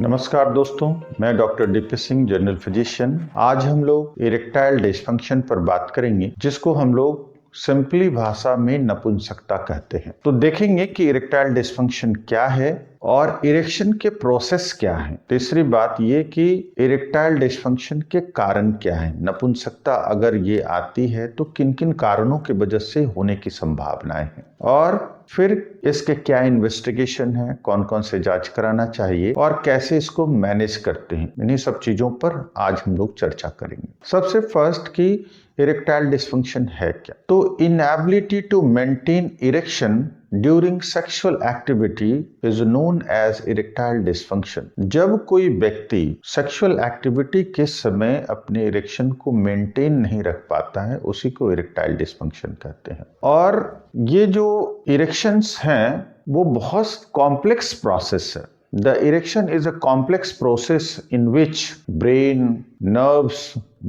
नमस्कार दोस्तों, मैं doctor DP Singh, general physician. आज हम लोग इरेक्टाइल डिस्फंक्शन पर बात करेंगे, जिसको हम लोग सिंपली भाषा में नपुंसकता कहते हैं। तो देखेंगे कि इरेक्टाइल डिस्फंक्शन क्या है और इरेक्शन के प्रोसेस क्या है। तीसरी बात ये कि इरेक्टाइल डिस्फंक्शन के कारण क्या है, नपुंसकता अगर ये आती है तो किन किन कारणों की वजह से होने की संभावनाएं हैं, और फिर इसके क्या इन्वेस्टिगेशन है, कौन कौन से जांच कराना चाहिए और कैसे इसको मैनेज करते हैं। इन्हीं सब चीजों पर आज हम लोग चर्चा करेंगे। सबसे फर्स्ट कि इरेक्टाइल डिस्फंक्शन है क्या। तो inability to maintain erection during sexual activity is known as erectile dysfunction. जब कोई व्यक्ति सेक्सुअल एक्टिविटी के समय अपने इरेक्शन को मेंटेन नहीं रख पाता है, उसी को इरेक्टाइल डिस्फंक्शन कहते हैं। और ये जो इरेक्शंस हैं वो बहुत कॉम्प्लेक्स प्रोसेस है। The erection is a complex process in which brain, nerves,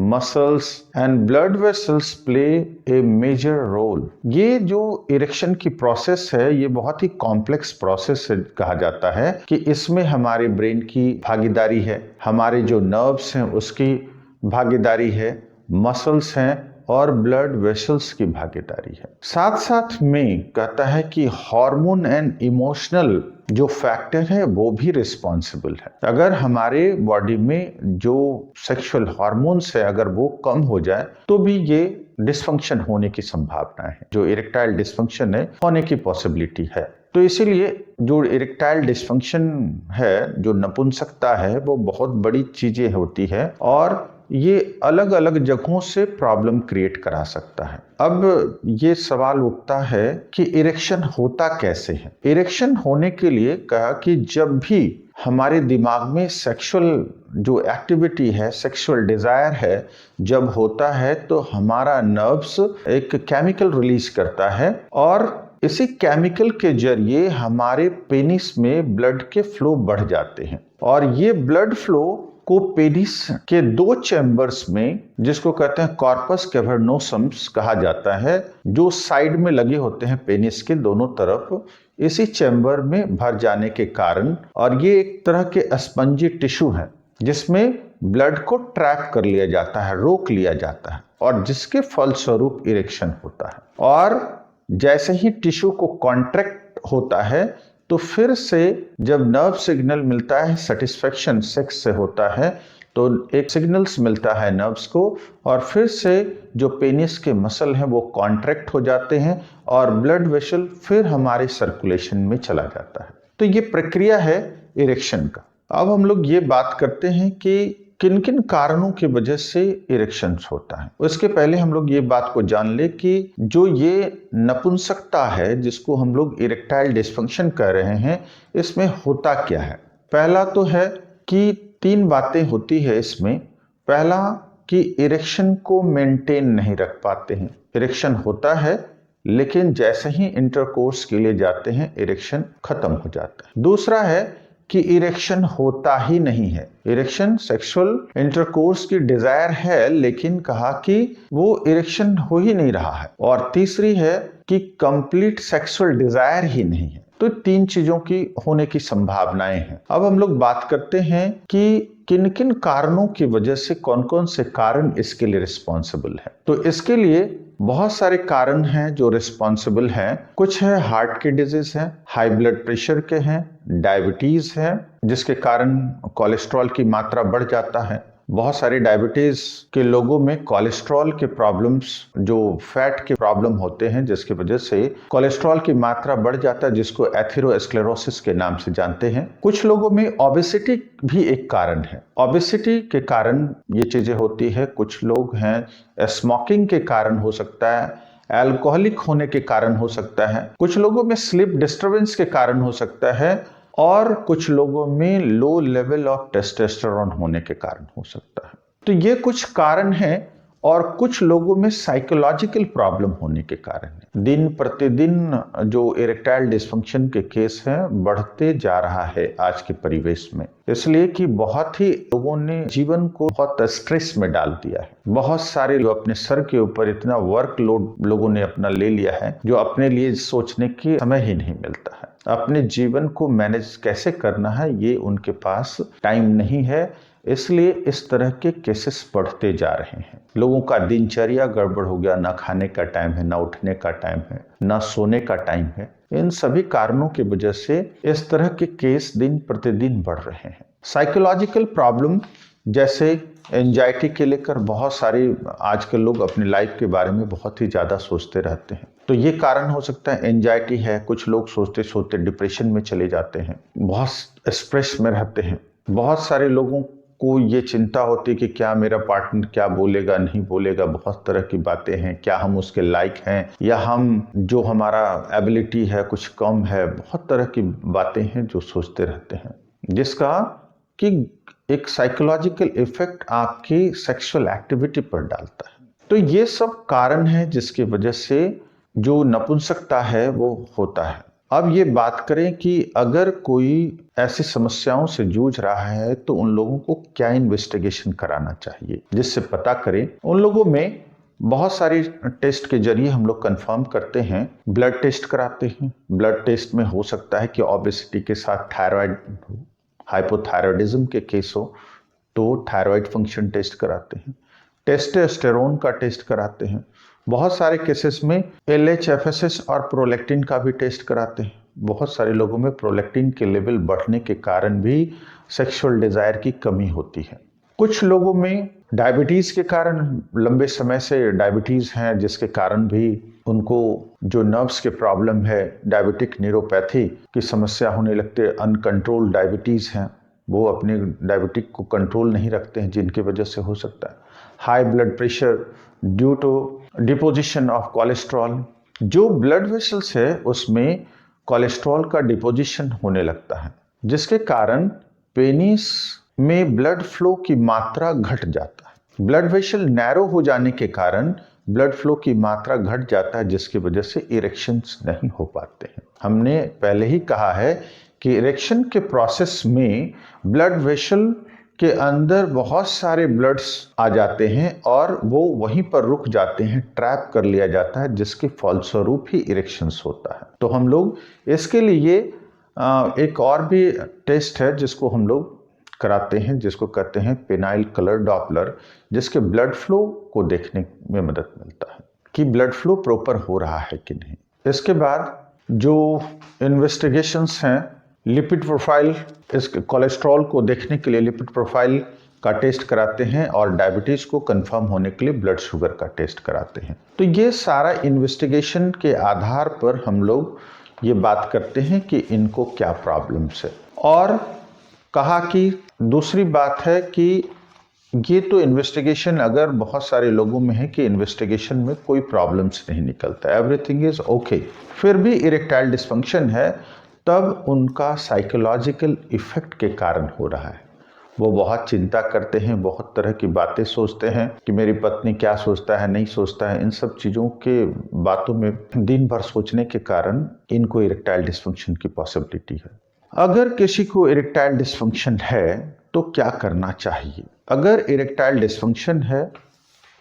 muscles and blood vessels play a major role. ये जो इरेक्शन की प्रोसेस है ये बहुत ही कॉम्प्लेक्स प्रोसेस कहा जाता है कि इसमें हमारे ब्रेन की भागीदारी है, हमारे जो नर्व्स हैं उसकी भागीदारी है, मसल्स हैं और ब्लड वेसल्स की भागीदारी है। साथ साथ में कहता है कि हार्मोन एंड इमोशनल जो फैक्टर है वो भी रिस्पॉन्सिबल है। अगर हमारे बॉडी में जो सेक्सुअल हार्मोन्स है अगर वो कम हो जाए तो भी ये डिस्फंक्शन होने की संभावना है, जो इरेक्टाइल डिस्फंक्शन है होने की पॉसिबिलिटी है। तो इसीलिए जो इरेक्टाइल डिस्फंक्शन है, जो नपुंसकता है, वो बहुत बड़ी चीजें होती है और ये अलग अलग जगहों से प्रॉब्लम क्रिएट करा सकता है। अब ये सवाल उठता है कि इरेक्शन होता कैसे है। इरेक्शन होने के लिए कहा कि जब भी हमारे दिमाग में सेक्सुअल जो एक्टिविटी है, सेक्सुअल डिजायर है, जब होता है तो हमारा नर्व्स एक केमिकल रिलीज करता है और इसी केमिकल के जरिए हमारे पेनिस में ब्लड के फ्लो बढ़ जाते हैं। और ये ब्लड फ्लो को पेनिस के दो चैम्बर्स में, जिसको कहते हैं कॉर्पस कैवर्नोसम्स कहा जाता है, जो साइड में लगे होते हैं पेनिस के दोनों तरफ, इसी चैम्बर में भर जाने के कारण, और ये एक तरह के स्पंजी टिश्यू है जिसमें ब्लड को ट्रैप कर लिया जाता है, रोक लिया जाता है, और जिसके फलस्वरूप इरेक्शन होता है। और जैसे ही टिश्यू को कॉन्ट्रैक्ट होता है तो फिर से जब नर्व सिग्नल मिलता है, सेटिस्फेक्शन सेक्स से होता है, तो एक सिग्नल्स मिलता है नर्व्स को, और फिर से जो पेनिस के मसल हैं वो कॉन्ट्रैक्ट हो जाते हैं और ब्लड वेसल फिर हमारे सर्कुलेशन में चला जाता है। तो ये प्रक्रिया है इरेक्शन का। अब हम लोग ये बात करते हैं कि किन किन कारणों की वजह से इरेक्शंस होता है। उसके पहले हम लोग ये बात को जान ले कि जो ये नपुंसकता है, जिसको हम लोग इरेक्टाइल डिस्फंक्शन कह रहे हैं, इसमें होता क्या है। पहला तो है कि तीन बातें होती है इसमें। पहला कि इरेक्शन को मेंटेन नहीं रख पाते हैं। इरेक्शन होता है लेकिन जैसे ही इंटरकोर्स के लिए जाते हैं इरेक्शन खत्म हो जाता है। दूसरा है कि इरेक्शन होता ही नहीं है। इरेक्शन सेक्सुअल इंटरकोर्स की डिजायर है लेकिन कहा कि वो इरेक्शन हो ही नहीं रहा है। और तीसरी है कि कंप्लीट सेक्सुअल डिजायर ही नहीं है। तो तीन चीजों की होने की संभावनाएं हैं। अब हम लोग बात करते हैं कि किन किन कारणों की वजह से, कौन कौन से कारण इसके लिए रिस्पॉन्सिबल है। तो इसके लिए बहुत सारे कारण हैं जो रिस्पॉन्सिबल हैं। कुछ है हार्ट के डिजीज हैं, हाई ब्लड प्रेशर के हैं, डायबिटीज है जिसके कारण कोलेस्ट्रॉल की मात्रा बढ़ जाता है। बहुत सारे डायबिटीज के लोगों में कोलेस्ट्रॉल के प्रॉब्लम्स, जो फैट के प्रॉब्लम होते हैं जिसकी वजह से कोलेस्ट्रॉल की मात्रा बढ़ जाता है, जिसको एथेरोस्क्लेरोसिस के नाम से जानते हैं। कुछ लोगों में ओबेसिटी भी एक कारण है। ओबेसिटी के कारण ये चीजें होती है। कुछ लोग हैं स्मोकिंग के कारण हो सकता है, अल्कोहलिक होने के कारण हो सकता है, कुछ लोगों में स्लीप डिस्टर्बेंस के कारण हो सकता है, और कुछ लोगों में लो लेवल ऑफ टेस्टोस्टेरोन होने के कारण हो सकता है। तो ये कुछ कारण हैं और कुछ लोगों में साइकोलॉजिकल प्रॉब्लम होने के कारण है। दिन प्रतिदिन जो इरेक्टाइल डिस्फंक्शन के केस हैं बढ़ते जा रहा है आज के परिवेश में, इसलिए कि बहुत ही लोगों ने जीवन को बहुत स्ट्रेस में डाल दिया है। बहुत सारे लोग अपने सर के ऊपर इतना वर्कलोड लोगों ने अपना ले लिया है जो अपने लिए सोचने की समय ही नहीं मिलता है। अपने जीवन को मैनेज कैसे करना है ये उनके पास टाइम नहीं है, इसलिए इस तरह के केसेस बढ़ते जा रहे हैं। लोगों का दिनचर्या गड़बड़ हो गया, ना खाने का टाइम है, ना उठने का टाइम है, ना सोने का टाइम है। इन सभी कारणों की वजह से इस तरह के केस दिन प्रतिदिन बढ़ रहे हैं। साइकोलॉजिकल प्रॉब्लम जैसे एंजाइटी के लेकर बहुत सारे आजकल लोग अपनी लाइफ के बारे में बहुत ही ज़्यादा सोचते रहते हैं, तो ये कारण हो सकता है एंजाइटी है। कुछ लोग सोचते सोचते डिप्रेशन में चले जाते हैं, बहुत स्ट्रेस में रहते हैं। बहुत सारे लोगों को ये चिंता होती है कि क्या मेरा पार्टनर क्या बोलेगा, नहीं बोलेगा। बहुत तरह की बातें हैं, क्या हम उसके लायक हैं या हम जो हमारा एबिलिटी है कुछ कम है। बहुत तरह की बातें हैं जो सोचते रहते हैं, जिसका कि एक साइकोलॉजिकल इफेक्ट आपकी सेक्सुअल एक्टिविटी पर डालता है। तो ये सब कारण है जिसकी वजह से जो नपुंसकता है वो होता है। अब ये बात करें कि अगर कोई ऐसी समस्याओं से जूझ रहा है तो उन लोगों को क्या इन्वेस्टिगेशन कराना चाहिए जिससे पता करें। उन लोगों में बहुत सारी टेस्ट के जरिए हम लोग कंफर्म करते हैं। ब्लड टेस्ट कराते हैं। ब्लड टेस्ट में हो सकता है कि ओबेसिटी के साथ थायराइड, हाइपोथायराइडिज्म के केस हो तो थायराइड फंक्शन टेस्ट कराते हैं। टेस्टोस्टेरोन का टेस्ट कराते हैं। बहुत सारे केसेस में LH-FSH और प्रोलैक्टिन का भी टेस्ट कराते हैं। बहुत सारे लोगों में प्रोलैक्टिन के लेवल बढ़ने के कारण भी सेक्सुअल डिजायर की कमी होती है। कुछ लोगों में डायबिटीज के कारण, लंबे समय से डायबिटीज है जिसके कारण भी उनको जो नर्व्स के प्रॉब्लम है, डायबिटिक न्यूरोपैथी की समस्या होने लगते हैं। अनकंट्रोल्ड डायबिटीज हैं, वो अपने डायबिटिक को कंट्रोल नहीं रखते हैं, जिनकी वजह से हो सकता है। High blood pressure due to deposition of cholesterol, जो ब्लड वेसल्स है उसमें कोलेस्ट्रॉल का डिपोजिशन होने लगता है, जिसके कारण पेनिस में ब्लड फ्लो की मात्रा घट जाता है। ब्लड वेसल नैरो हो जाने के कारण ब्लड फ्लो की मात्रा घट जाता है, जिसकी वजह से इरेक्शंस नहीं हो पाते हैं। हमने पहले ही कहा है कि इरेक्शन के प्रोसेस में ब्लड वेसल के अंदर बहुत सारे ब्लड्स आ जाते हैं और वो वहीं पर रुक जाते हैं, ट्रैप कर लिया जाता है, जिसके फलस्वरूप ही इरेक्शंस होता है। तो हम लोग इसके लिए एक और भी टेस्ट है जिसको हम लोग कराते हैं, जिसको कहते हैं पेनाइल कलर डॉपलर, जिसके ब्लड फ्लो को देखने में मदद मिलता है कि ब्लड फ्लो प्रॉपर हो रहा है कि नहीं। इसके बाद जो इन्वेस्टिगेशंस हैं, लिपिड प्रोफाइल, इस कोलेस्ट्रॉल को देखने के लिए लिपिड प्रोफाइल का टेस्ट कराते हैं और डायबिटीज को कंफर्म होने के लिए ब्लड शुगर का टेस्ट कराते हैं। तो ये सारा इन्वेस्टिगेशन के आधार पर हम लोग ये बात करते हैं कि इनको क्या प्रॉब्लम्स है। और कहा कि दूसरी बात है कि ये तो इन्वेस्टिगेशन अगर बहुत सारे लोगों में है कि इन्वेस्टिगेशन में कोई प्रॉब्लम्स नहीं निकलता, एवरीथिंग इज ओके, फिर भी इरेक्टाइल डिस्फंक्शन है, तब उनका साइकोलॉजिकल इफेक्ट के कारण हो रहा है। वो बहुत चिंता करते हैं, बहुत तरह की बातें सोचते हैं कि मेरी पत्नी क्या सोचता है, नहीं सोचता है। इन सब चीज़ों के बातों में दिन भर सोचने के कारण इनको इरेक्टाइल डिस्फंक्शन की पॉसिबिलिटी है। अगर किसी को इरेक्टाइल डिस्फंक्शन है तो क्या करना चाहिए? अगर इरेक्टाइल डिस्फंक्शन है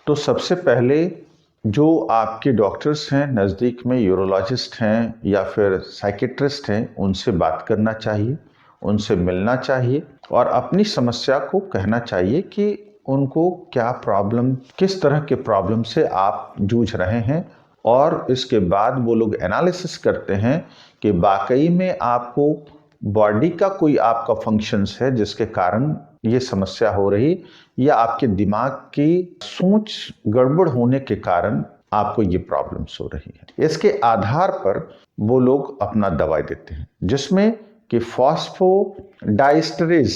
तो सबसे पहले जो आपके डॉक्टर्स हैं, नज़दीक में यूरोलॉजिस्ट हैं या फिर साइकेट्रिस्ट हैं, उनसे बात करना चाहिए, उनसे मिलना चाहिए और अपनी समस्या को कहना चाहिए कि उनको क्या प्रॉब्लम, किस तरह के प्रॉब्लम से आप जूझ रहे हैं। और इसके बाद वो लोग एनालिसिस करते हैं कि वाकई में आपको बॉडी का कोई आपका फंक्शंस है जिसके कारण ये समस्या हो रही, या आपके दिमाग की सोच गड़बड़ होने के कारण आपको ये प्रॉब्लम्स हो रही है। इसके आधार पर वो लोग अपना दवाई देते हैं, जिसमें कि फॉस्फोडाइस्टरेज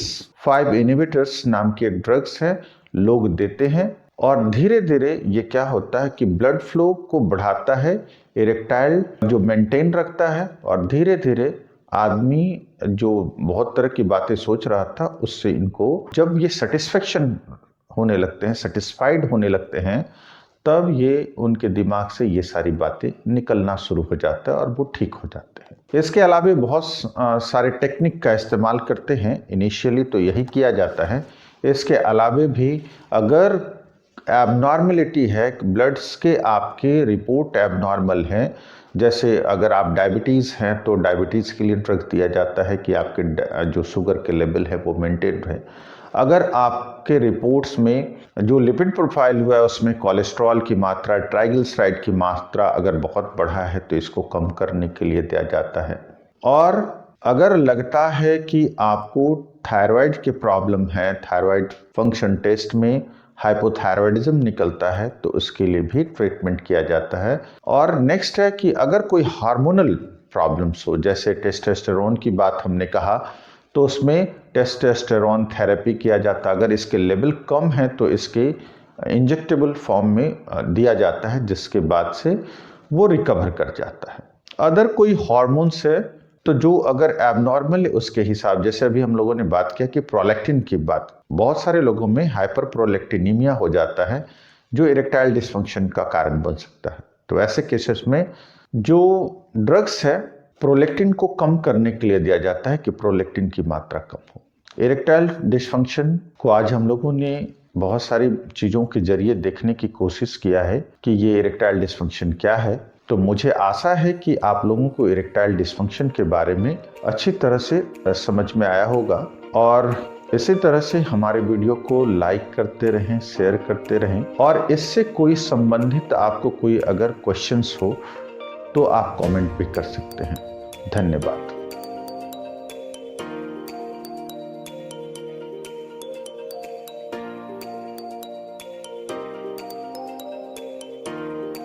5 इनहिबिटर्स नाम के ड्रग्स हैं, लोग देते हैं। और धीरे धीरे ये क्या होता है कि ब्लड फ्लो को बढ़ाता है, इरेक्टाइल जो मेंटेन रखता है, और धीरे धीरे आदमी जो बहुत तरह की बातें सोच रहा था उससे इनको, जब ये सेटिस्फेक्शन होने लगते हैं, सेटिस्फाइड होने लगते हैं, तब ये उनके दिमाग से ये सारी बातें निकलना शुरू हो जाता है और वो ठीक हो जाते हैं। इसके अलावा बहुत सारे टेक्निक का इस्तेमाल करते हैं। इनिशियली तो यही किया जाता है। इसके अलावा भी अगर एबनॉर्मलिटी है, ब्लड्स के आपके रिपोर्ट एबनॉर्मल हैं, जैसे अगर आप डायबिटीज़ हैं तो डायबिटीज़ के लिए ड्रग दिया जाता है कि आपके जो शुगर के लेवल है वो मेंटेन रहे। अगर आपके रिपोर्ट्स में जो लिपिड प्रोफाइल हुआ है उसमें कोलेस्ट्रॉल की मात्रा, ट्राइग्लिसराइड की मात्रा अगर बहुत बढ़ा है तो इसको कम करने के लिए दिया जाता है। और अगर लगता है कि आपको थायराइड की प्रॉब्लम है, थायराइड फंक्शन टेस्ट में हाइपोथायरॉयडिज्म निकलता है, तो उसके लिए भी ट्रीटमेंट किया जाता है। और नेक्स्ट है कि अगर कोई हार्मोनल प्रॉब्लम्स हो, जैसे टेस्टोस्टेरोन की बात हमने कहा, तो उसमें टेस्टोस्टेरोन थेरेपी किया जाता है। अगर इसके लेवल कम है तो इसके इंजेक्टेबल फॉर्म में दिया जाता है, जिसके बाद से वो रिकवर कर जाता है। अदर कोई हार्मोन्स है तो जो अगर एबनॉर्मल है उसके हिसाब, जैसे अभी हम लोगों ने बात किया कि प्रोलैक्टिन की बात, बहुत सारे लोगों में हाइपर प्रोलैक्टिनीमिया हो जाता है जो इरेक्टाइल डिस्फंक्शन का कारण बन सकता है। तो ऐसे केसेस में जो ड्रग्स है प्रोलैक्टिन को कम करने के लिए दिया जाता है कि प्रोलैक्टिन की मात्रा कम हो। इरेक्टाइल डिस्फंक्शन को आज हम लोगों ने बहुत सारी चीज़ों के जरिए देखने की कोशिश किया है कि ये इरेक्टाइल डिस्फंक्शन क्या है। तो मुझे आशा है कि आप लोगों को इरेक्टाइल डिस्फंक्शन के बारे में अच्छी तरह से समझ में आया होगा। और इसी तरह से हमारे वीडियो को लाइक करते रहें, शेयर करते रहें, और इससे कोई संबंधित आपको कोई अगर क्वेश्चंस हो तो आप कमेंट भी कर सकते हैं। धन्यवाद।